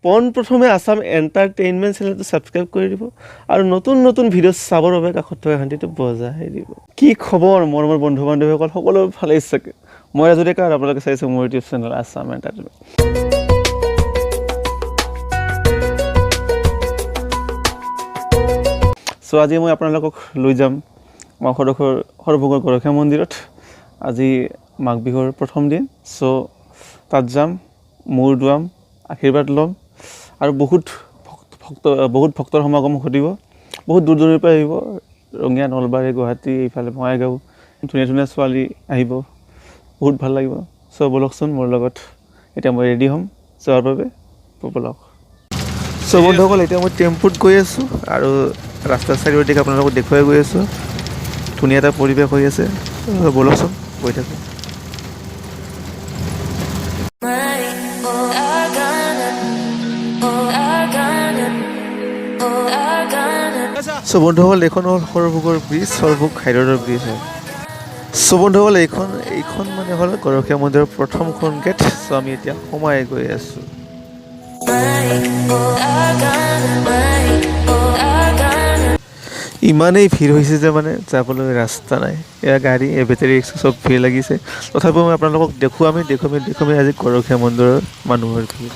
পোনপ্ৰথমে আসাম এন্টাৰটেইনমেন্ট চেনেলটো সাবস্ক্ৰাইব কৰি দিব আৰু নতুন নতুন ভিডিঅ' চাবৰ বাবে কাষত থকা ঘণ্টিটো বজাই দিব। কি খবৰ মৰমৰ বন্ধু বান্ধৱীসকল, সকলো ভালে চাগে? মই ৰাজু ডেকা আৰু আপোনালোকে চাইছে মোৰ YouTube channel Assam entertainment. So আজি মই আপোনালোকক লৈ যাম মাহপ্ৰভুৰ সৰ্বভোগৰ গৰখীয়া মন্দিৰত। আজি মাঘ বিহুৰ প্ৰথম দিন, সো তাত যাম, মূৰ দুৱাম, আশীৰ্বাদ ল'ম আৰু বহুত ভক্তৰ সমাগম ঘটিব। বহুত দূৰ দূৰৰ পৰা আহিব, ৰঙিয়া, নলবাৰী, গুৱাহাটী, এইফালে বঙাইগাঁও, ধুনীয়া ধুনীয়া ছোৱালী আহিব, বহুত ভাল লাগিব। সো বলকচোন মোৰ লগত, এতিয়া মই ৰেডি হ'ম যোৱাৰ বাবে, বলক। সো বন্ধুসকল, এতিয়া মই টেম্পুত গৈ আছোঁ আৰু ৰাস্তাৰ চাৰিওদিশে আপোনালোকক দেখুৱাই গৈ আছোঁ। ধুনীয়া এটা পৰিৱেশ হৈ আছে, বলকচোন গৈ থাকোঁ। সো বন্ধুসকল, এইখন হ'ল সৰভোগৰ ব্ৰিজ, সৰভোগ হাইৰোডৰ ব্ৰিজ হয়। সো বন্ধুসকল, এইখন মানে হ'ল গৰখীয়া মন্দিৰৰ প্ৰথমখন গেট। সো আমি এতিয়া সোমাই গৈ আছোঁ। ইমানেই ভিৰ হৈছে যে মানে যাবলৈ ৰাস্তা নাই। এয়া গাড়ী, বেটেৰী ৰিক্সা চব ভিৰ লাগিছে। তথাপিও মই আপোনালোকক দেখুৱামেই আজি গৰখীয়া মন্দিৰৰ মানুহৰ ভিৰ।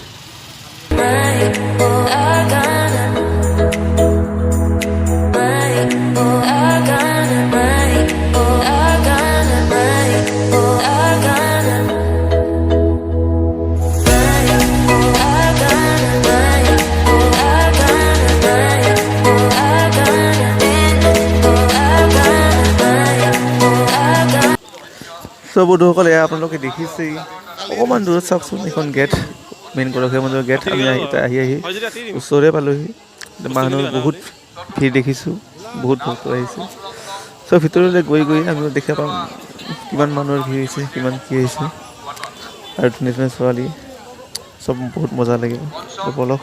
সব বন্ধুসকল, এয়া আপোনালোকে দেখিছেই, অকণমান দূৰত চাওকচোন, এইখন গেট, মেইন গৰখীয়া মন্দিৰৰ গেট। আমি আহি ওচৰে পালোহি। মানুহৰ বহুত ভিৰ দেখিছোঁ, বহুত ভক্ত আহিছে। সব ভিতৰলৈ গৈ আমিও দেখা পাম কিমান মানুহৰ ভিৰ হৈছে, কিমান কি হৈছে। আৰু ধুনীয়া ধুনীয়া ছোৱালী, চব বহুত মজা লাগিব। বলক।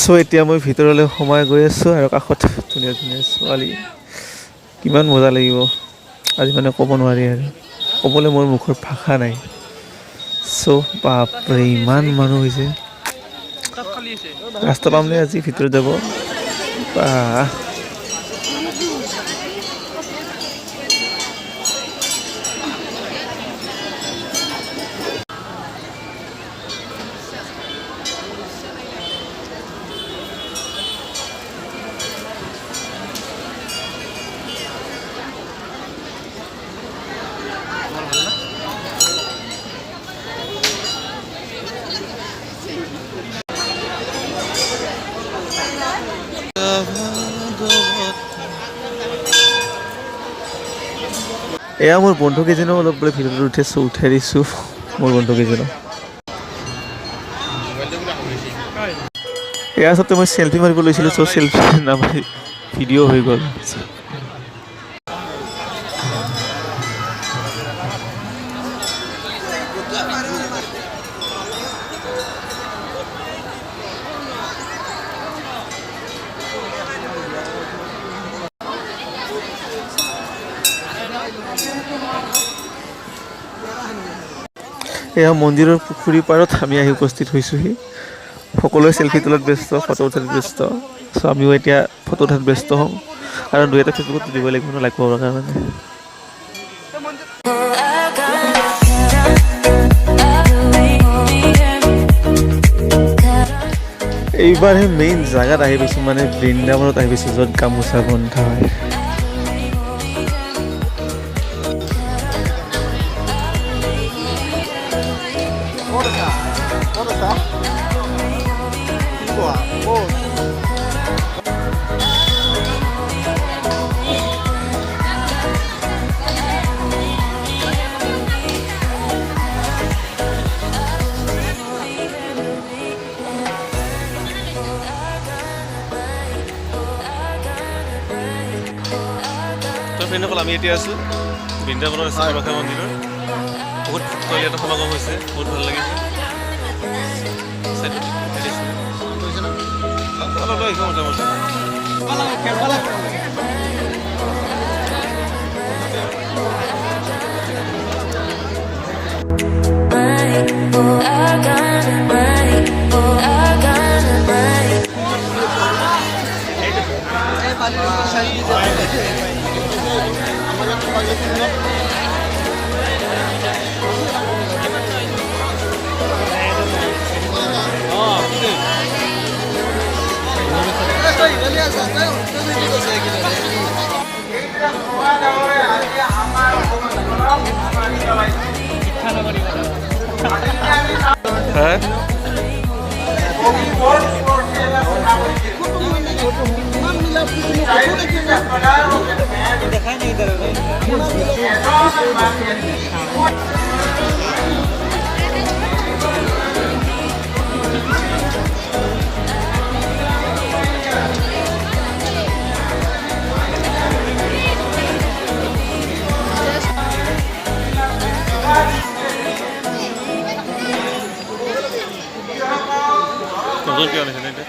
সো এতিয়া মই ভিতৰলৈ সোমাই গৈ আছোঁ আৰু কাষত ধুনীয়া ধুনীয়া ছোৱালী, কিমান মজা লাগিব আজি, মানে ক'ব নোৱাৰি আৰু, ক'বলৈ মোৰ মুখৰ ভাষা নাই। সো বাপৰে, ইমান মানুহ হৈছে। ৰাস্তা পামনে আজি ভিতৰত যাব? বাহ, এয়া মোৰ বন্ধুকেইজনেও অলপ বোলে ভিডিঅ'ত উঠাই দিছোঁ মোৰ বন্ধুকেইজনক। এয়া আচলতে মই চেল্ফি মাৰিব লৈছিলোঁ, চ' চেল্ফি নামাৰি ভিডিঅ' হৈ গ'ল। এয়া মন্দিৰৰ পুখুৰীৰ পাৰত আমি আহি উপস্থিত হৈছোঁহি। সকলোৱে চেল্ফি তোলাত ব্যস্ত, ফটো উঠাত ব্যস্ত। চ' আমিও এতিয়া ফটো উঠাত ব্যস্ত হ'ম, কাৰণ দুই এটা ফেচবুকত দিব লাগিব ন, লাইক পাবৰ কাৰণে। এইবাৰহে মেইন জেগাত আহি পাইছোঁ, মানে বৃন্দাবনত আহি পাইছোঁ, য'ত গামোচা বন্ধা হয়। ফ্ৰেণ্ডসকল, আমি এতিয়া আছোঁ বৃন্দাবনৰ আছে গৰখীয়া মন্দিৰৰ বহুত ভক্তই এটা সমাগম হৈছে বহুত ভাল লাগিছে নতুন কিয় আনিছে